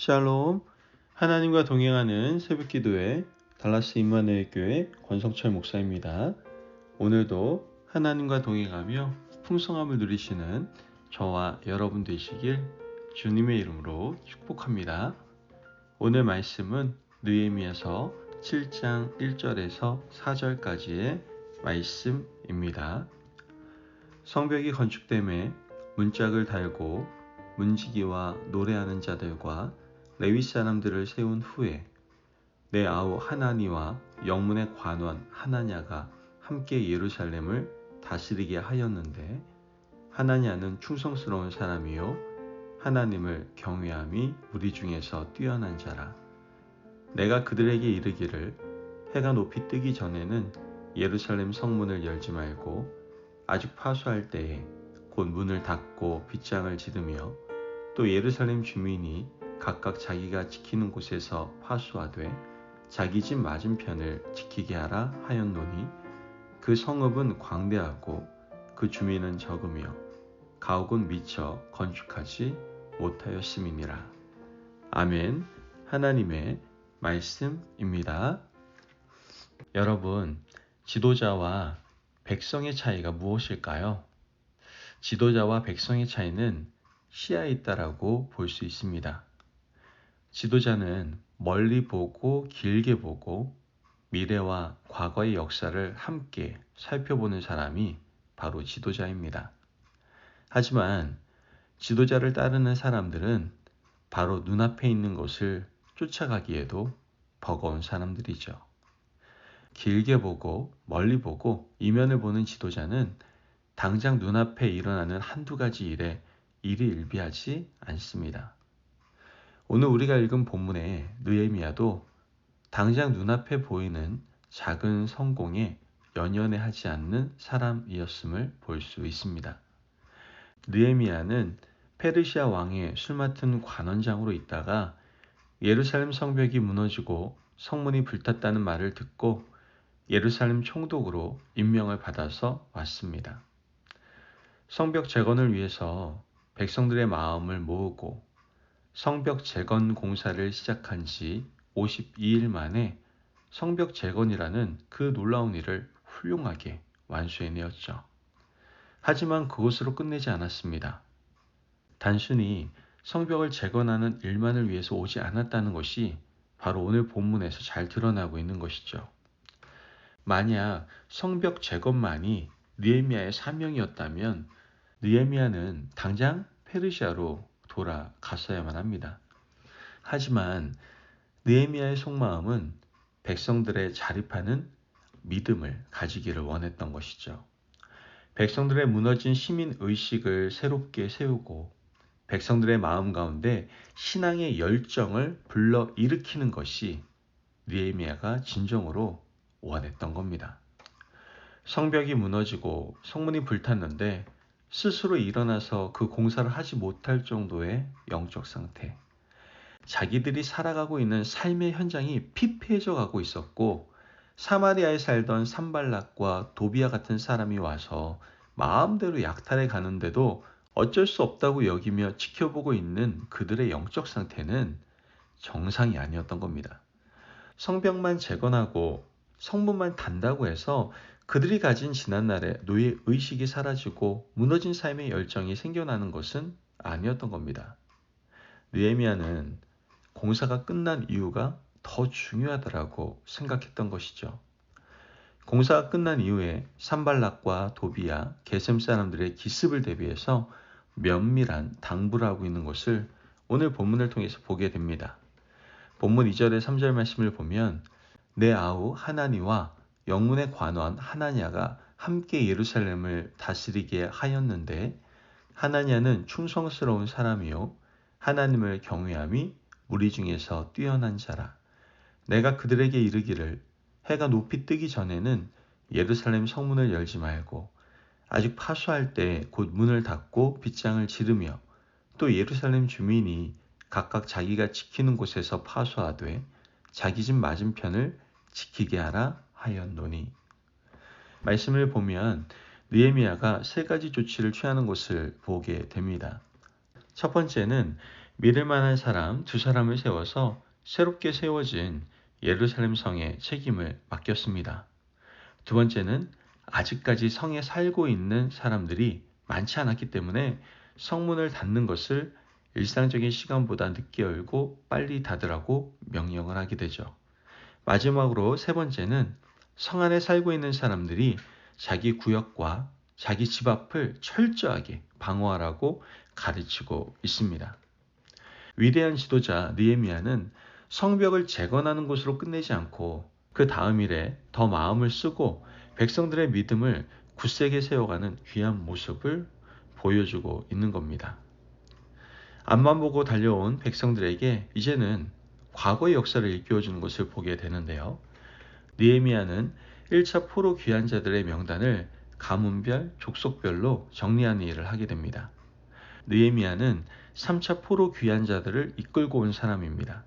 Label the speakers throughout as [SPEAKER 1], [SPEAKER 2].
[SPEAKER 1] 샬롬. 하나님과 동행하는 새벽기도회 달라스 임마누엘 교회 권성철 목사입니다. 오늘도 하나님과 동행하며 풍성함을 누리시는 저와 여러분 되시길 주님의 이름으로 축복합니다. 오늘 말씀은 느헤미야서 7장 1절에서 4절까지의 말씀입니다. 성벽이 건축됨에 문짝을 달고 문지기와 노래하는 자들과 레위 사람들을 세운 후에 내 아우 하나니와 영문의 관원 하나냐가 함께 예루살렘을 다스리게 하였는데, 하나냐는 충성스러운 사람이요 하나님을 경외함이 우리 중에서 뛰어난 자라. 내가 그들에게 이르기를 해가 높이 뜨기 전에는 예루살렘 성문을 열지 말고 아직 파수할 때에 곧 문을 닫고 빗장을 지르며 또 예루살렘 주민이 각각 자기가 지키는 곳에서 파수하되 자기 집 맞은편을 지키게 하라 하였노니, 그 성읍은 광대하고 그 주민은 적으며 가옥은 미처 건축하지 못하였음이니라. 아멘. 하나님의 말씀입니다. 여러분, 지도자와 백성의 차이가 무엇일까요? 지도자와 백성의 차이는 시야에 있다라고 볼 수 있습니다. 지도자는 멀리 보고 길게 보고 미래와 과거의 역사를 함께 살펴보는 사람이 바로 지도자입니다. 하지만 지도자를 따르는 사람들은 바로 눈앞에 있는 것을 쫓아가기에도 버거운 사람들이죠. 길게 보고 멀리 보고 이면을 보는 지도자는 당장 눈앞에 일어나는 한두 가지 일에 일희일비하지 않습니다. 오늘 우리가 읽은 본문의 느헤미야도 당장 눈앞에 보이는 작은 성공에 연연해하지 않는 사람이었음을 볼 수 있습니다. 느헤미야는 페르시아 왕의 술 맡은 관원장으로 있다가 예루살렘 성벽이 무너지고 성문이 불탔다는 말을 듣고 예루살렘 총독으로 임명을 받아서 왔습니다. 성벽 재건을 위해서 백성들의 마음을 모으고 성벽 재건 공사를 시작한 지 52일 만에 성벽 재건이라는 그 놀라운 일을 훌륭하게 완수해내었죠. 하지만 그것으로 끝내지 않았습니다. 단순히 성벽을 재건하는 일만을 위해서 오지 않았다는 것이 바로 오늘 본문에서 잘 드러나고 있는 것이죠. 만약 성벽 재건만이 느헤미야의 사명이었다면 느헤미야는 당장 페르시아로 돌아갔어야만 합니다. 하지만 느헤미야의 속마음은 백성들의 자립하는 믿음을 가지기를 원했던 것이죠. 백성들의 무너진 시민의식을 새롭게 세우고 백성들의 마음 가운데 신앙의 열정을 불러일으키는 것이 느헤미야가 진정으로 원했던 겁니다. 성벽이 무너지고 성문이 불탔는데 스스로 일어나서 그 공사를 하지 못할 정도의 영적 상태, 자기들이 살아가고 있는 삶의 현장이 피폐해져 가고 있었고, 사마리아에 살던 산발락과 도비아 같은 사람이 와서 마음대로 약탈해 가는데도 어쩔 수 없다고 여기며 지켜보고 있는 그들의 영적 상태는 정상이 아니었던 겁니다. 성벽만 재건하고 성문만 단다고 해서 그들이 가진 지난날의 노예 의식이 사라지고 무너진 삶의 열정이 생겨나는 것은 아니었던 겁니다. 느헤미야는 공사가 끝난 이유가 더 중요하다고 생각했던 것이죠. 공사가 끝난 이후에 산발락과 도비아, 게셈 사람들의 기습을 대비해서 면밀한 당부를 하고 있는 것을 오늘 본문을 통해서 보게 됩니다. 본문 2절에 3절 말씀을 보면 내 아우 하나니와 영문의 관원 하나냐가 함께 예루살렘을 다스리게 하였는데, 하나냐는 충성스러운 사람이요 하나님을 경외함이 우리 중에서 뛰어난 자라. 내가 그들에게 이르기를 해가 높이 뜨기 전에는 예루살렘 성문을 열지 말고 아직 파수할 때 곧 문을 닫고 빗장을 지르며 또 예루살렘 주민이 각각 자기가 지키는 곳에서 파수하되 자기 집 맞은편을 지키게 하라 하였노니. 말씀을 보면 느헤미야가 세 가지 조치를 취하는 것을 보게 됩니다. 첫 번째는 믿을 만한 사람 두 사람을 세워서 새롭게 세워진 예루살렘 성의 책임을 맡겼습니다. 두 번째는 아직까지 성에 살고 있는 사람들이 많지 않았기 때문에 성문을 닫는 것을 일상적인 시간보다 늦게 열고 빨리 닫으라고 명령을 하게 되죠. 마지막으로 세 번째는 성 안에 살고 있는 사람들이 자기 구역과 자기 집 앞을 철저하게 방어하라고 가르치고 있습니다. 위대한 지도자 느헤미야는 성벽을 재건하는 것으로 끝내지 않고 그 다음 일에 더 마음을 쓰고 백성들의 믿음을 굳세게 세워가는 귀한 모습을 보여주고 있는 겁니다. 앞만 보고 달려온 백성들에게 이제는 과거의 역사를 일깨워주는 것을 보게 되는데요. 느헤미야는 1차 포로 귀환자들의 명단을 가문별, 족속별로 정리하는 일을 하게 됩니다. 느헤미야는 3차 포로 귀환자들을 이끌고 온 사람입니다.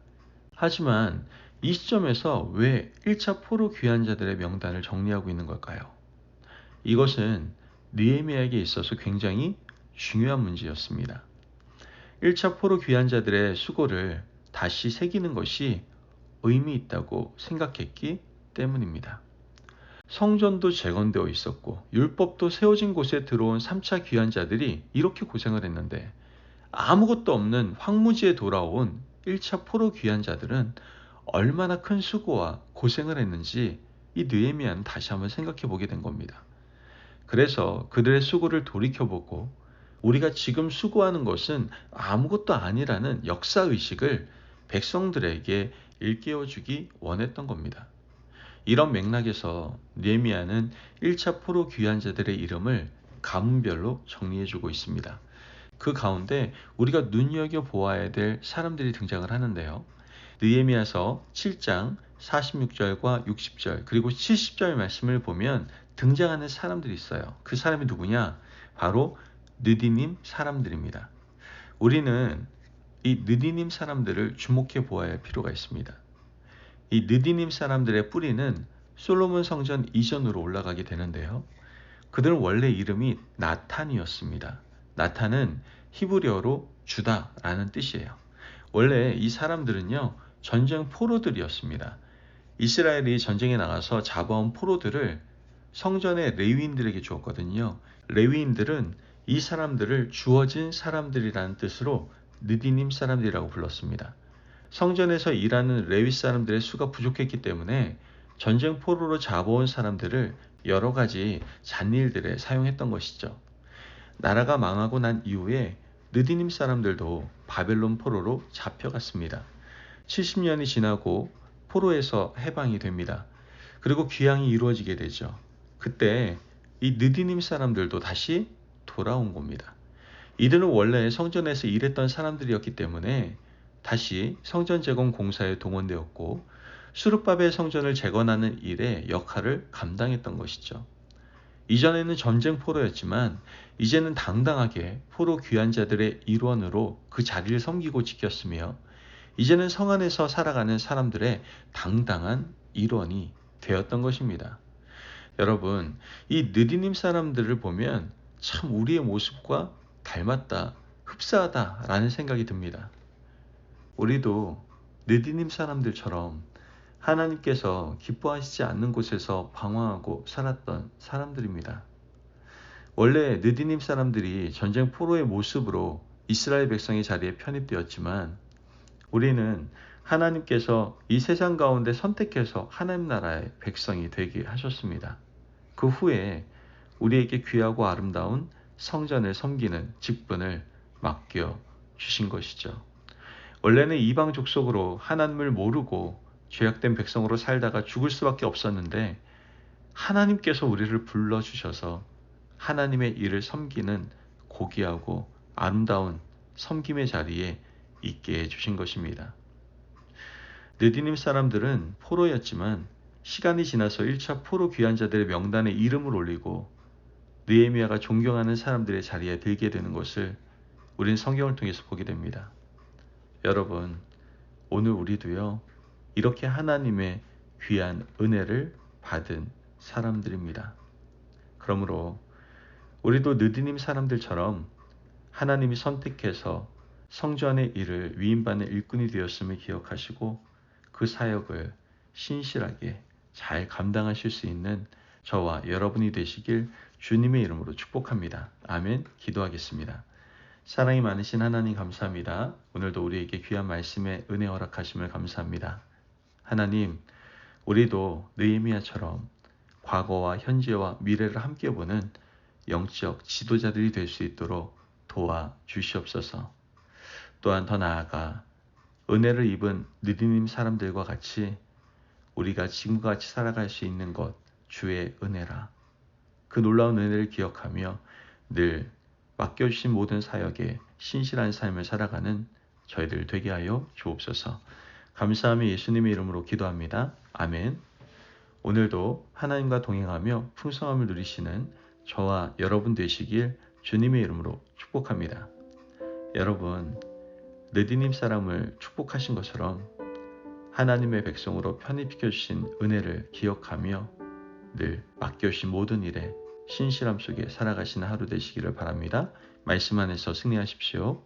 [SPEAKER 1] 하지만 이 시점에서 왜 1차 포로 귀환자들의 명단을 정리하고 있는 걸까요? 이것은 느헤미야에게 있어서 굉장히 중요한 문제였습니다. 1차 포로 귀환자들의 수고를 다시 새기는 것이 의미 있다고 생각했기 때문입니다. 성전도 재건되어 있었고 율법도 세워진 곳에 들어온 3차 귀환자들이 이렇게 고생을 했는데 아무것도 없는 황무지에 돌아온 1차 포로 귀환자들은 얼마나 큰 수고와 고생을 했는지 이 느헤미야는 다시 한번 생각해 보게 된 겁니다. 그래서 그들의 수고를 돌이켜보고 우리가 지금 수고하는 것은 아무것도 아니라는 역사의식을 백성들에게 일깨워주기 원했던 겁니다. 이런 맥락에서 느헤미야는 1차 포로 귀환자들의 이름을 가문별로 정리해주고 있습니다. 그 가운데 우리가 눈여겨보아야 될 사람들이 등장을 하는데요. 느헤미야서 7장 46절과 60절 그리고 70절 말씀을 보면 등장하는 사람들이 있어요. 그 사람이 누구냐? 바로 느디님 사람들입니다. 우리는 이 느디님 사람들을 주목해 보아야 할 필요가 있습니다. 이 느디님 사람들의 뿌리는 솔로몬 성전 이전으로 올라가게 되는데요. 그들은 원래 이름이 나탄이었습니다. 나탄은 히브리어로 주다라는 뜻이에요. 원래 이 사람들은요, 전쟁 포로들이었습니다. 이스라엘이 전쟁에 나가서 잡아온 포로들을 성전의 레위인들에게 주었거든요. 레위인들은 이 사람들을 주어진 사람들이라는 뜻으로 느디님 사람들이라고 불렀습니다. 성전에서 일하는 레위 사람들의 수가 부족했기 때문에 전쟁 포로로 잡아온 사람들을 여러 가지 잔일들에 사용했던 것이죠. 나라가 망하고 난 이후에 느디님 사람들도 바벨론 포로로 잡혀갔습니다. 70년이 지나고 포로에서 해방이 됩니다. 그리고 귀향이 이루어지게 되죠. 그때 이 느디님 사람들도 다시 돌아온 겁니다. 이들은 원래 성전에서 일했던 사람들이었기 때문에 다시 성전 재건 공사에 동원되었고 수르바벨 성전을 재건하는 일의 역할을 감당했던 것이죠. 이전에는 전쟁 포로였지만 이제는 당당하게 포로 귀환자들의 일원으로 그 자리를 섬기고 지켰으며 이제는 성 안에서 살아가는 사람들의 당당한 일원이 되었던 것입니다. 여러분, 이 느디님 사람들을 보면 참 우리의 모습과 닮았다, 흡사하다라는 생각이 듭니다. 우리도 느디님 사람들처럼 하나님께서 기뻐하시지 않는 곳에서 방황하고 살았던 사람들입니다. 원래 느디님 사람들이 전쟁 포로의 모습으로 이스라엘 백성의 자리에 편입되었지만 우리는 하나님께서 이 세상 가운데 선택해서 하나님 나라의 백성이 되게 하셨습니다. 그 후에 우리에게 귀하고 아름다운 성전을 섬기는 직분을 맡겨 주신 것이죠. 원래는 이방 족속으로 하나님을 모르고 죄악된 백성으로 살다가 죽을 수밖에 없었는데 하나님께서 우리를 불러주셔서 하나님의 일을 섬기는 고귀하고 아름다운 섬김의 자리에 있게 해주신 것입니다. 느디님 사람들은 포로였지만 시간이 지나서 1차 포로 귀환자들의 명단에 이름을 올리고 느헤미야가 존경하는 사람들의 자리에 들게 되는 것을 우리는 성경을 통해서 보게 됩니다. 여러분, 오늘 우리도요, 이렇게 하나님의 귀한 은혜를 받은 사람들입니다. 그러므로 우리도 느디님 사람들처럼 하나님이 선택해서 성전의 일을 위임받는 일꾼이 되었음을 기억하시고 그 사역을 신실하게 잘 감당하실 수 있는 저와 여러분이 되시길 주님의 이름으로 축복합니다. 아멘. 기도하겠습니다. 사랑이 많으신 하나님 감사합니다. 오늘도 우리에게 귀한 말씀에 은혜 허락하심을 감사합니다. 하나님, 우리도 느헤미야처럼 과거와 현재와 미래를 함께 보는 영적 지도자들이 될 수 있도록 도와주시옵소서. 또한 더 나아가 은혜를 입은 느디님 사람들과 같이 우리가 지금과 같이 살아갈 수 있는 것 주의 은혜라. 그 놀라운 은혜를 기억하며 늘 맡겨주신 모든 사역에 신실한 삶을 살아가는 저희들 되게 하여 주옵소서. 감사하며 예수님의 이름으로 기도합니다. 아멘. 오늘도 하나님과 동행하며 풍성함을 누리시는 저와 여러분 되시길 주님의 이름으로 축복합니다. 여러분, 느디님 사람을 축복하신 것처럼 하나님의 백성으로 편입시켜 주신 은혜를 기억하며 늘 맡겨주신 모든 일에 신실함 속에 살아가시는 하루 되시기를 바랍니다. 말씀 안에서 승리하십시오.